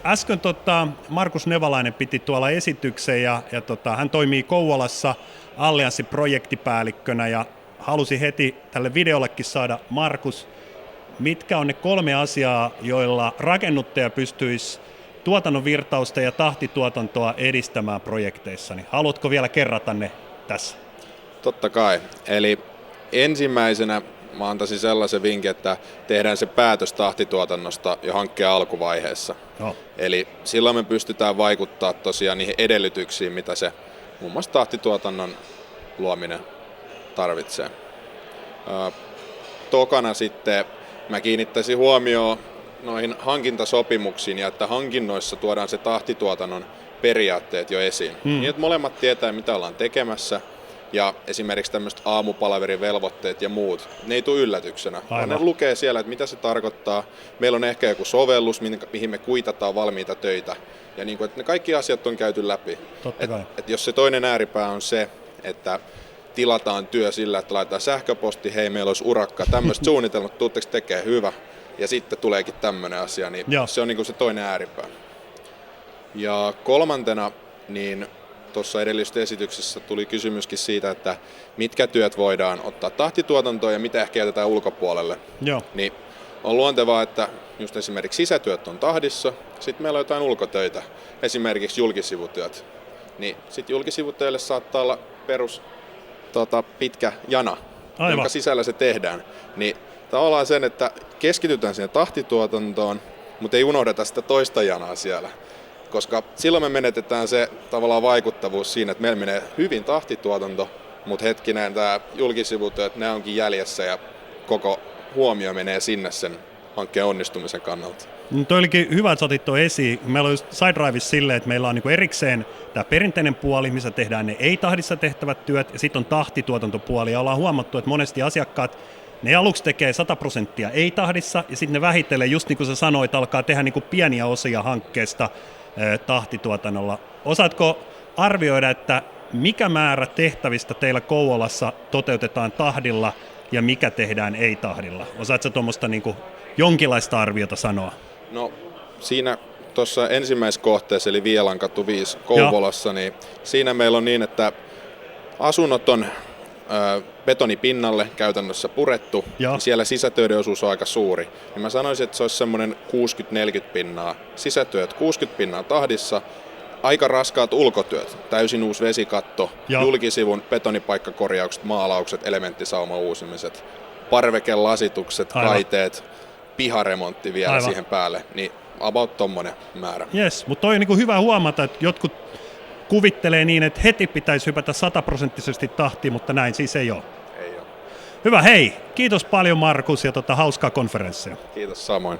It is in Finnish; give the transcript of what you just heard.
äsken Markus Nevalainen piti tuolla esityksen ja hän toimii Kouvolassa Allianssin projektipäällikkönä ja halusi heti tälle videollekin saada, Markus, mitkä on ne 3 asiaa, joilla rakennuttaja pystyisi tuotannon virtausta ja tahtituotantoa edistämään projekteissa, niin haluatko vielä kerrata ne tässä? Totta kai. Eli ensimmäisenä mä antaisin sellaisen vinkin, että tehdään se päätös tahtituotannosta jo hankkeen alkuvaiheessa. No. Eli silloin me pystytään vaikuttaa tosiaan niihin edellytyksiin, mitä se muun muassa tahtituotannon luominen tarvitsee. Tokana sitten mä kiinnittäisin huomioon noihin hankintasopimuksiin ja että hankinnoissa tuodaan se tahtituotannon periaatteet jo esiin. Niin, että molemmat tietää, mitä ollaan tekemässä. Ja esimerkiksi tämmöiset aamupalaverivelvoitteet ja muut, ne ei tule yllätyksenä, vaan ne lukee siellä, että mitä se tarkoittaa. Meillä on ehkä joku sovellus, mihin me kuitataan valmiita töitä. Ja niin kuin, että ne kaikki asiat on käyty läpi. Et jos se toinen ääripää on se, että tilataan työ sillä, että laitetaan sähköposti, hei meillä olisi urakka, tämmöistä suunnitelmat, tuutteko tekee hyvä. Ja sitten tuleekin tämmöinen asia, niin se on niin kuin se toinen ääripää. Ja kolmantena, niin tuossa edellisessä esityksessä tuli kysymyskin siitä, että mitkä työt voidaan ottaa tahtituotantoon ja mitä ehkä jätetään ulkopuolelle. Joo. Niin on luontevaa, että just esimerkiksi sisätyöt on tahdissa, sitten meillä on jotain ulkotöitä, esimerkiksi julkisivutyöt. Niin sitten julkisivutöille saattaa olla pitkä jana, jonka sisällä se tehdään. Niin tavallaan sen, että keskitytään siihen tahtituotantoon, mutta ei unohdeta sitä toista janaa siellä. Koska silloin me menetetään se tavallaan vaikuttavuus siinä, että meillä menee hyvin tahtituotanto, mutta hetkinen, tämä julkisivutyöt, ne onkin jäljessä ja koko huomio menee sinne sen hankkeen onnistumisen kannalta. No toi olikin hyvä, että sä otit tuon esiin. Meillä on just SideDrivessa silleen, että meillä on niinku erikseen tämä perinteinen puoli, missä tehdään ne ei-tahdissa tehtävät työt, ja sitten on tahtituotantopuoli, ja ollaan huomattu, että monesti asiakkaat, ne aluksi tekee 100% ei-tahdissa, ja sitten ne vähitellen, just niin kuin sä sanoit, alkaa tehdä niinku pieniä osia hankkeesta tahtituotannolla. Osaatko arvioida, että mikä määrä tehtävistä teillä Kouvolassa toteutetaan tahdilla ja mikä tehdään ei-tahdilla? Osaatko tuommoista niinku jonkinlaista arviota sanoa? No siinä tuossa ensimmäisessä kohteessa, eli Vielankatu 5 Kouvolassa, niin siinä meillä on niin, että asunnot on betonipinnalle käytännössä purettu, niin siellä sisätöiden osuus on aika suuri. Niin mä sanoisin, että se olisi semmoinen 60-40 pinnaa sisätyöt, 60 pinnaa tahdissa, aika raskaat ulkotyöt, täysin uusi vesikatto, julkisivun betonipaikkakorjaukset, maalaukset, elementtisauman uusimiset, parvekelasitukset, kaiteet, piharemontti vielä siihen päälle, niin about tommonen määrä. Jes, mutta toi on niinku hyvä huomata, että jotkut kuvittelee niin, että heti pitäisi hypätä 100% tahtiin, mutta näin siis ei ole. Ei ole. Hyvä, hei! Kiitos paljon Markus ja hauskaa konferenssia. Kiitos samoin.